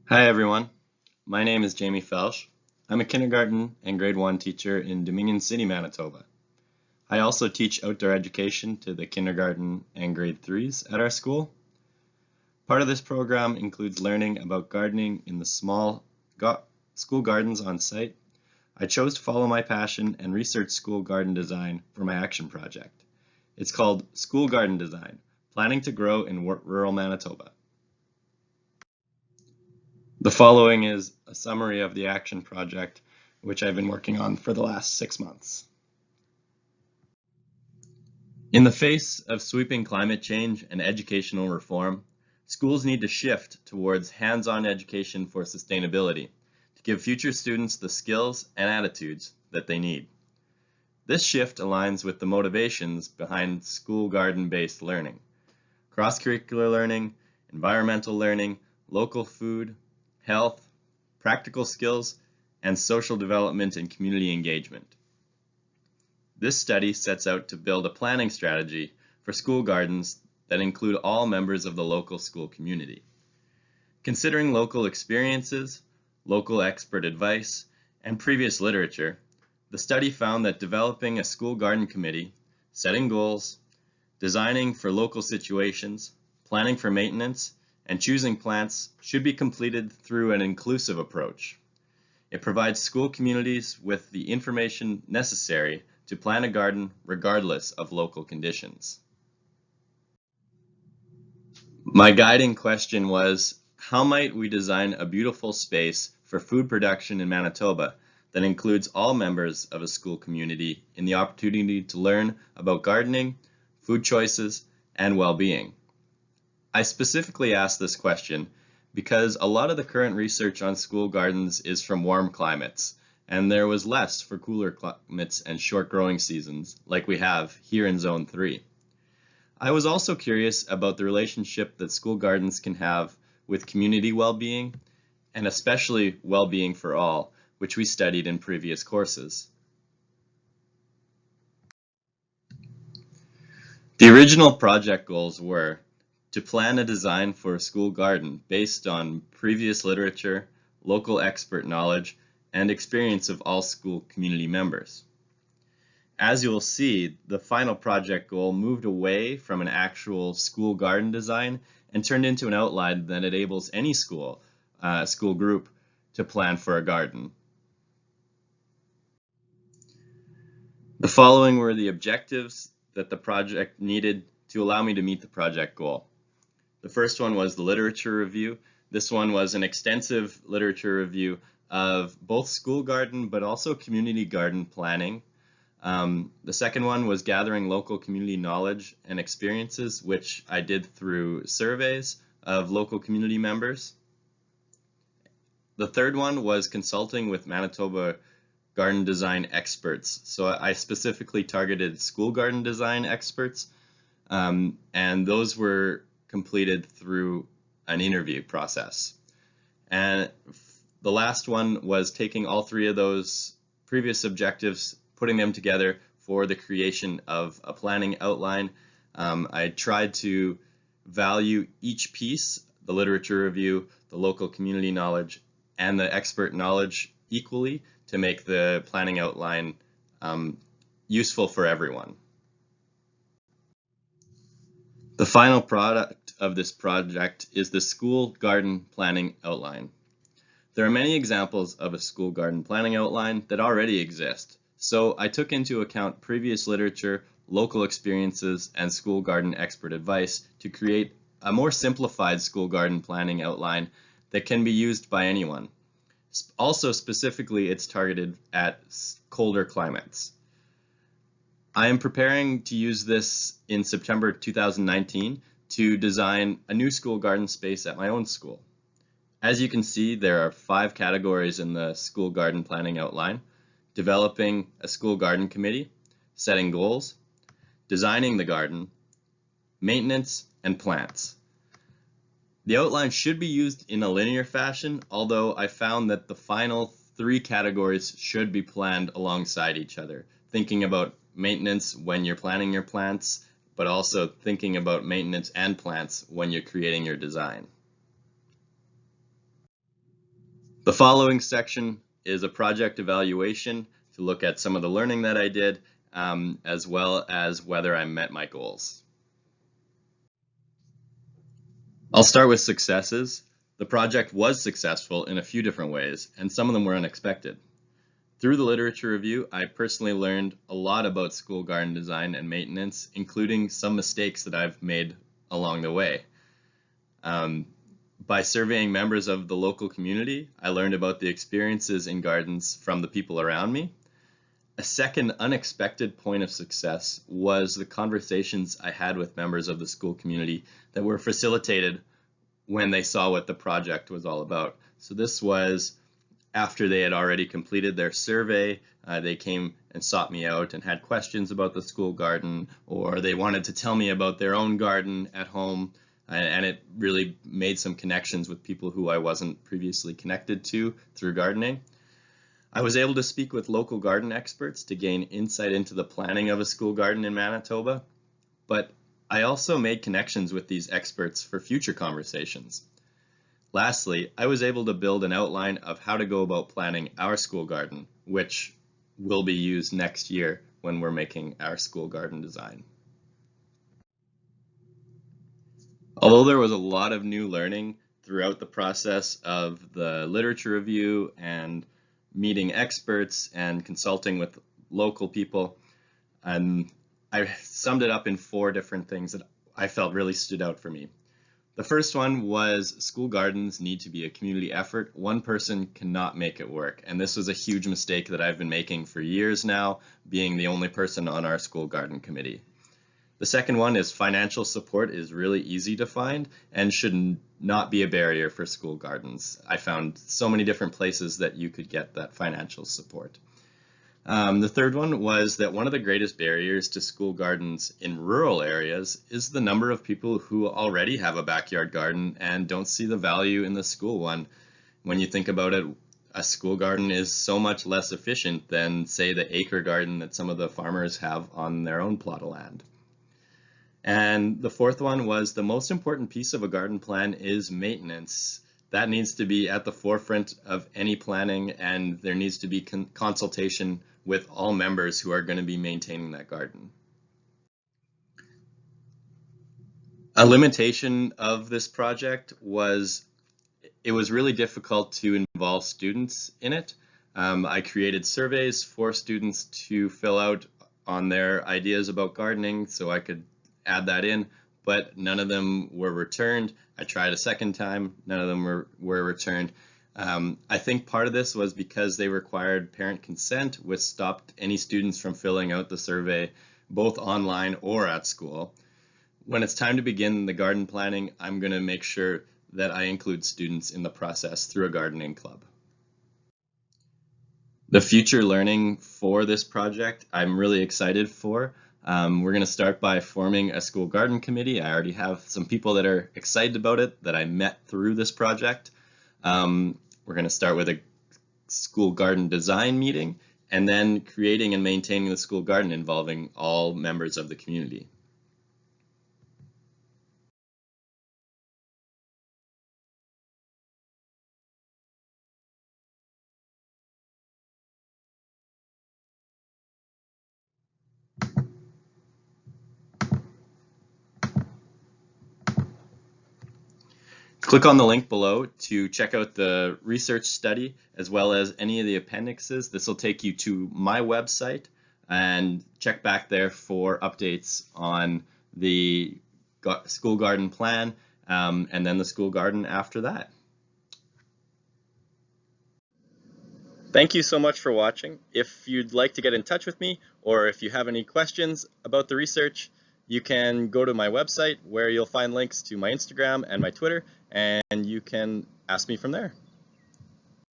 Hi everyone, my name is Jamie Felsh. I'm a kindergarten and grade 1 teacher in Dominion City, Manitoba. I also teach outdoor education to the kindergarten and grade 3s at our school. Part of this program includes learning about gardening in the small school gardens on site. I chose to follow my passion and research school garden design for my action project. It's called School Garden Design, Planning to Grow in Rural Manitoba. The following is a summary of the action project, which I've been working on for the last 6 months. In the face of sweeping climate change and educational reform, schools need to shift towards hands-on education for sustainability to give future students the skills and attitudes that they need. This shift aligns with the motivations behind school garden-based learning: cross-curricular learning, environmental learning, local food, health, practical skills, and social development and community engagement. This study sets out to build a planning strategy for school gardens that include all members of the local school community. Considering local experiences, local expert advice, and previous literature, the study found that developing a school garden committee, setting goals, designing for local situations, planning for maintenance, and choosing plants should be completed through an inclusive approach. It provides school communities with the information necessary to plant a garden regardless of local conditions. My guiding question was, how might we design a beautiful space for food production in Manitoba that includes all members of a school community in the opportunity to learn about gardening, food choices, and well-being? I specifically asked this question because a lot of the current research on school gardens is from warm climates, and there was less for cooler climates and short growing seasons like we have here in Zone 3. I was also curious about the relationship that school gardens can have with community well-being, and especially well-being for all, which we studied in previous courses. The original project goals were to plan a design for a school garden based on previous literature, local expert knowledge, and experience of all school community members. As you will see, the final project goal moved away from an actual school garden design and turned into an outline that enables any school group to plan for a garden. The following were the objectives that the project needed to allow me to meet the project goal. The first one was the literature review. This one was an extensive literature review of both school garden but also community garden planning. The second one was gathering local community knowledge and experiences, which I did through surveys of local community members. The third one was consulting with Manitoba garden design experts. So I specifically targeted school garden design experts, and those were completed through an interview process. And the last one was taking all three of those previous objectives, putting them together for the creation of a planning outline. I tried to value each piece, the literature review, the local community knowledge, and the expert knowledge equally to make the planning outline useful for everyone. The final product of this project is the school garden planning outline. There are many examples of a school garden planning outline that already exist, so I took into account previous literature, local experiences, and school garden expert advice to create a more simplified school garden planning outline that can be used by anyone. Also, specifically, it's targeted at colder climates. I am preparing to use this in September 2019 to design a new school garden space at my own school. As you can see, there are 5 categories in the school garden planning outline: developing a school garden committee, setting goals, designing the garden, maintenance, and plants. The outline should be used in a linear fashion, although I found that the final 3 categories should be planned alongside each other, thinking about maintenance when you're planning your plants, but also thinking about maintenance and plants when you're creating your design. The following section is a project evaluation to look at some of the learning that I did, as well as whether I met my goals. I'll start with successes. The project was successful in a few different ways, and some of them were unexpected. Through the literature review, I personally learned a lot about school garden design and maintenance, including some mistakes that I've made along the way. By surveying members of the local community, I learned about the experiences in gardens from the people around me. A second unexpected point of success was the conversations I had with members of the school community that were facilitated when they saw what the project was all about. So this was after they had already completed their survey. They came and sought me out and had questions about the school garden, or they wanted to tell me about their own garden at home. And it really made some connections with people who I wasn't previously connected to through gardening. I was able to speak with local garden experts to gain insight into the planning of a school garden in Manitoba, but I also made connections with these experts for future conversations. Lastly, I was able to build an outline of how to go about planning our school garden, which will be used next year when we're making our school garden design. Although there was a lot of new learning throughout the process of the literature review and meeting experts and consulting with local people, I summed it up in 4 different things that I felt really stood out for me. The first one was school gardens need to be a community effort. One person cannot make it work. And this was a huge mistake that I've been making for years now, being the only person on our school garden committee. The second one is financial support is really easy to find and should not be a barrier for school gardens. I found so many different places that you could get that financial support. The third one was that one of the greatest barriers to school gardens in rural areas is the number of people who already have a backyard garden and don't see the value in the school one. When you think about it, a school garden is so much less efficient than, say, the acre garden that some of the farmers have on their own plot of land. And the fourth one was the most important piece of a garden plan is maintenance. That needs to be at the forefront of any planning, and there needs to be consultation with all members who are going to be maintaining that garden. A limitation of this project was it was really difficult to involve students in it. I created surveys for students to fill out on their ideas about gardening so I could add that in, but none of them were returned. I tried a second time, none of them were returned. I think part of this was because they required parent consent, which stopped any students from filling out the survey, both online or at school. When it's time to begin the garden planning, I'm going to make sure that I include students in the process through a gardening club. The future learning for this project, I'm really excited for. We're going to start by forming a school garden committee. I already have some people that are excited about it that I met through this project. We're going to start with a school garden design meeting and then creating and maintaining the school garden involving all members of the community. Click on the link below to check out the research study as well as any of the appendixes. This will take you to my website, and check back there for updates on the school garden plan and then the school garden after that. Thank you so much for watching. If you'd like to get in touch with me, or if you have any questions about the research, you can go to my website where you'll find links to my Instagram and my Twitter, and you can ask me from there.